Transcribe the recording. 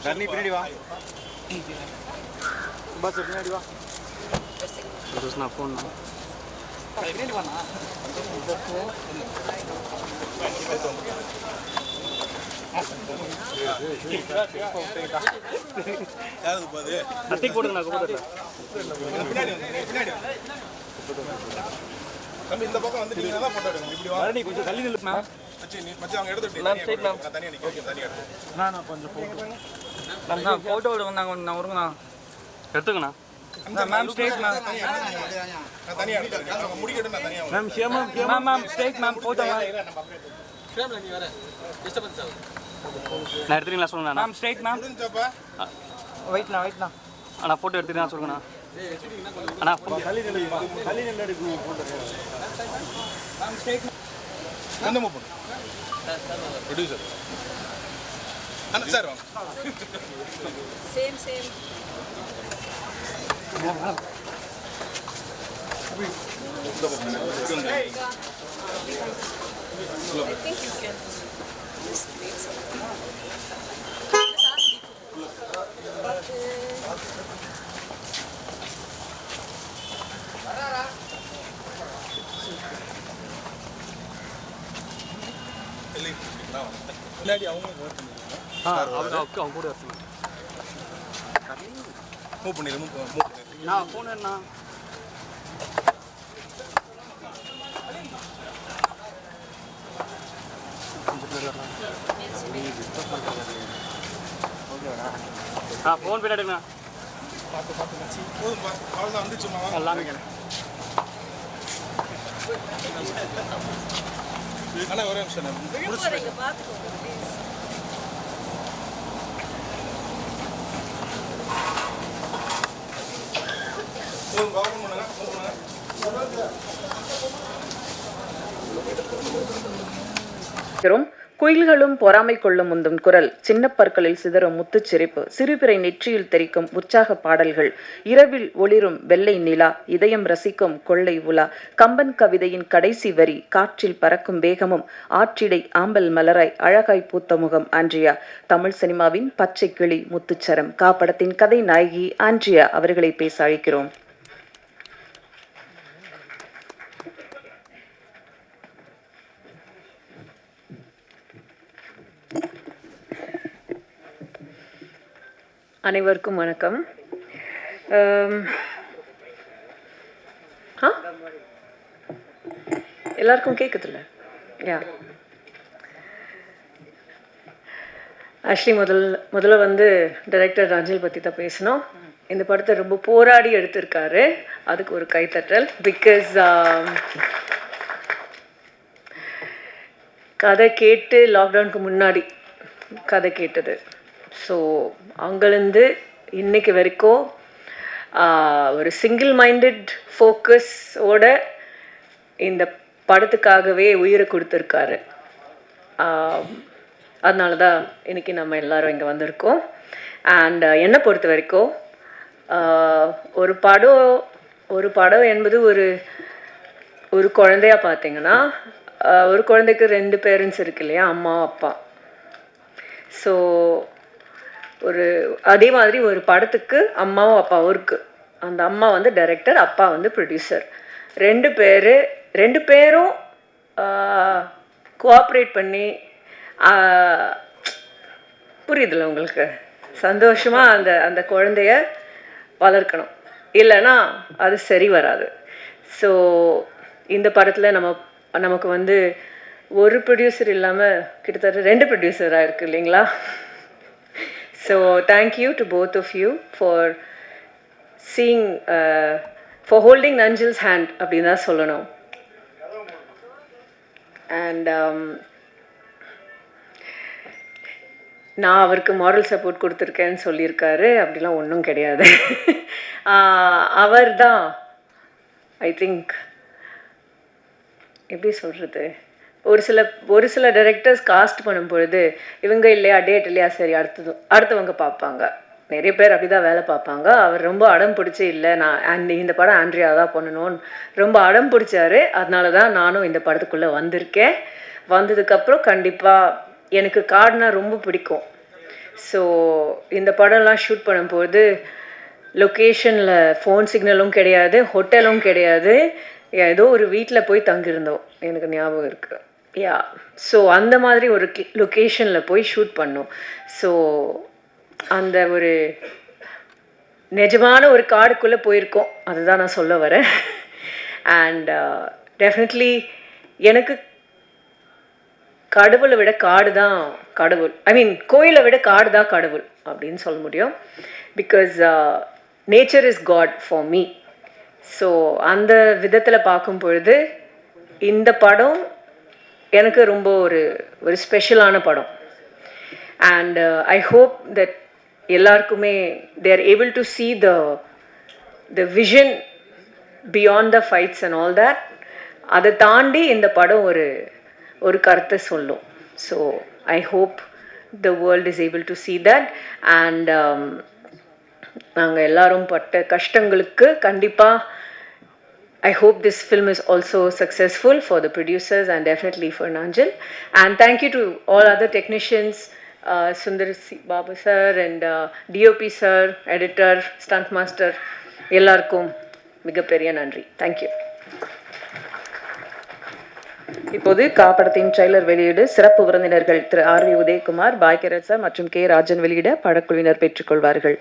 தண்ணி பின்னாடி வா. பஸ் பின்னாடி வா. நான் ஃபோன் பின்னாடி வாண்ணா. அத்தை போடுங்க நான் கூப்பிடுறேன். தம்பி இந்த பக்கம் வந்து நீங்க தான் போட்டோ எடுங்க. இப்படி வா. நீ கொஞ்சம் தள்ளி நில்லு மேம். மச்சி அவங்க எடுத்துட்டு மேம் ஸ்ட்ரைட் மேம். தனியா நிக்க. ஓகே தனியா எடுங்க. நான் கொஞ்சம் போட்டோ. நான் போட்டோ எடுங்க நான் வருங்கண்ணா. எடுத்துக்கண்ணா. Ma'am straight ma'am. நான் தனியா எடுத்துறேன். அவங்க முடிக்கிட்டு நான் தனியா மேம் ஷியமா ma'am straight ma'am photo ma'am. ஃப்ரேம்ல நீ வர. டிஸ்டர்பன்ஸ் ஆகுது. நான் எடுத்துறீங்களா சொல்லுங்க மேம் ஸ்ட்ரைட் மேம். முடிஞ்சப்பா. வெயிட்ண்ணா. அண்ணா ஃபோட்டோ எடுத்துறீங்களா சொல்லுங்கண்ணா. அண்ணா தள்ளி நில்லு எடுக்கு போட்டோ. மேம் ஸ்ட்ரைட் என்ன மூவ் பண்ணு. ப்ரொடியூசர். அண்ணா சார் வாங்க. Same I think you can just wait something. Just ask முன்னாடி அவங்க அவங்க கூட எடுத்துங்க. மூவ் பண்ணிரு. நான் ஃபோன் என்ன ஃபோன் போய் எடுங்கண்ணா. போதும் பா. அவ்வளவுதான் வந்துச்சுமா. எல்லாமே அண்ணா ஒரே நிமிஷம் விழுப்புரங்க பார்த்துக்கோங்க ப்ளீஸ். போதும் கவனம் பண்ணுங்க. குயில்களும் பொறாமை கொள்ளும் முந்தும் குரல், சின்ன பற்களில் சிதறும் முத்துச் சிரிப்பு, சிறுபிறை நெற்றியில் தெரிக்கும் உற்சாக பாடல்கள், இரவில் ஒளிரும் வெள்ளை நிலா, இதயம் ரசிக்கும் கொள்ளை உலா, கம்பன் கவிதையின் கடைசி வரி, காற்றில் பறக்கும் வேகமும் ஆற்றிடை ஆம்பல் மலராய் அழகாய் பூத்த முகம் ஆண்ட்ரியா. தமிழ் சினிமாவின் பச்சை கிளி முத்துச்சரம். படத்தின் கதை நாயகி ஆண்ட்ரியா அவர்களை பேச அழைக்கிறோம். அனைவருக்கும் வணக்கம். எல்லாருக்கும் கேட்குதுல்ல? ஆக்சுவலி முதல்ல வந்து டைரக்டர் ராஜல் பற்றி தான் பேசணும். இந்த படத்தை ரொம்ப போராடி எடுத்திருக்காரு. அதுக்கு ஒரு கைத்தட்டல். பிகாஸ் கதை கேட்டு லாக்டவுனுக்கு முன்னாடி கதை கேட்டது. ஸோ அங்கேருந்து இன்னைக்கு வரைக்கும் ஒரு சிங்கிள் மைண்டட் ஃபோக்கஸோட இந்த படத்துக்காகவே உயிரை கொடுத்துருக்காரு. அதனால தான் இன்றைக்கி நம்ம எல்லோரும் இங்கே வந்திருக்கோம். அண்ட் என்னை பொறுத்த வரைக்கும் ஒரு படம் என்பது ஒரு குழந்தையா பார்த்தீங்கன்னா, ஒரு குழந்தைக்கு 2 பேரண்ட்ஸ் இருக்கு இல்லையா, அம்மா அப்பா. ஸோ அதே மாதிரி ஒரு படத்துக்கு அம்மாவும் அப்பாவும் இருக்குது. அந்த அம்மா வந்து டைரக்டர், அப்பா வந்து ப்ரொடியூசர். 2 பேரும் கோஆப்ரேட் பண்ணி, புரியுதுல்ல உங்களுக்கு, சந்தோஷமாக அந்த குழந்தைய வளர்க்கணும். இல்லைன்னா அது சரி வராது. ஸோ இந்த படத்தில் நமக்கு வந்து ஒரு ப்ரொடியூசர் இல்லாமல் கிட்டத்தட்ட 2 ப்ரொடியூசராக இருக்குது இல்லைங்களா? So thank you to both of you for for holding Nanjal's hand அப்படின்னு தான் சொல்லணும். அண்ட் நான் அவருக்கு மாரல் சப்போர்ட் கொடுத்துருக்கேன்னு சொல்லியிருக்காரு. அப்படிலாம் ஒன்றும் கிடையாது. அவர் தான் ஐ திங்க், எப்படி சொல்கிறது, ஒரு சில டைரக்டர்ஸ் காஸ்ட் பண்ணும் பொழுது இவங்க இல்லையா, டேட் இல்லையா, சரி அடுத்தவங்க பார்ப்பாங்க. நிறைய பேர் அப்படி தான் வேலை பார்ப்பாங்க. அவர் ரொம்ப அடம் பிடிச்சி, இல்லை நான் இந்த படம் ஆண்ட்ரியா தான் பண்ணணும்னு ரொம்ப அடம் பிடிச்சாரு. அதனால தான் நானும் இந்த படத்துக்குள்ளே வந்திருக்கேன். வந்ததுக்கப்புறம் கண்டிப்பாக எனக்கு காடுனா ரொம்ப பிடிக்கும். ஸோ இந்த படம்லாம் ஷூட் பண்ணும்போது லொக்கேஷனில் ஃபோன் சிக்னலும் கிடையாது, ஹோட்டலும் கிடையாது, ஏதோ ஒரு வீட்டில் போய் தங்கியிருந்தோம், எனக்கு ஞாபகம் இருக்குது. யா, ஸோ அந்த மாதிரி ஒரு லொக்கேஷனில் போய் ஷூட் பண்ணோம். ஸோ அந்த ஒரு நிஜமான ஒரு காடுக்குள்ளே போயிருக்கோம், அதுதான் நான் சொல்ல வரேன். அண்ட் டெஃபினெட்லி எனக்கு கடவுளை விட காடு தான் கடவுள், ஐ மீன் கோயிலை விட காடு தான் கடவுள் அப்படின்னு சொல்ல முடியும். Because nature is God for me. So அந்த விதத்தில் பார்க்கும் பொழுது இந்த படம் எனக்கு ரொம்ப ஒரு ஸ்பெஷலான படம். அண்ட் ஐ ஹோப் தட் எல்லாருக்குமே they are able to see the vision beyond the fights and all that. அதை தாண்டி இந்த படம் ஒரு கருத்தை சொல்லும். So I hope the world is able to see that. and நாங்கள் எல்லாரும் பட்ட கஷ்டங்களுக்கு கண்டிப்பாக I hope this film is also successful for the producers and definitely for Nanjil. And thank you to all other technicians, Sundar Babu sir and DOP sir, editor, stunt master, எல்லாருக்கும் மிகப்பெரிய நன்றி. Thank you. இப்போது காப்படத்தின் trailer வெளியீடு சிறப்பு விருந்தினர்கள் திரு RV Udhayakumar, Bhagyaraj sir மற்றும் K Rajan வெளியிட படக்குழுவினர் பெற்றுக்கொள்வார்கள்.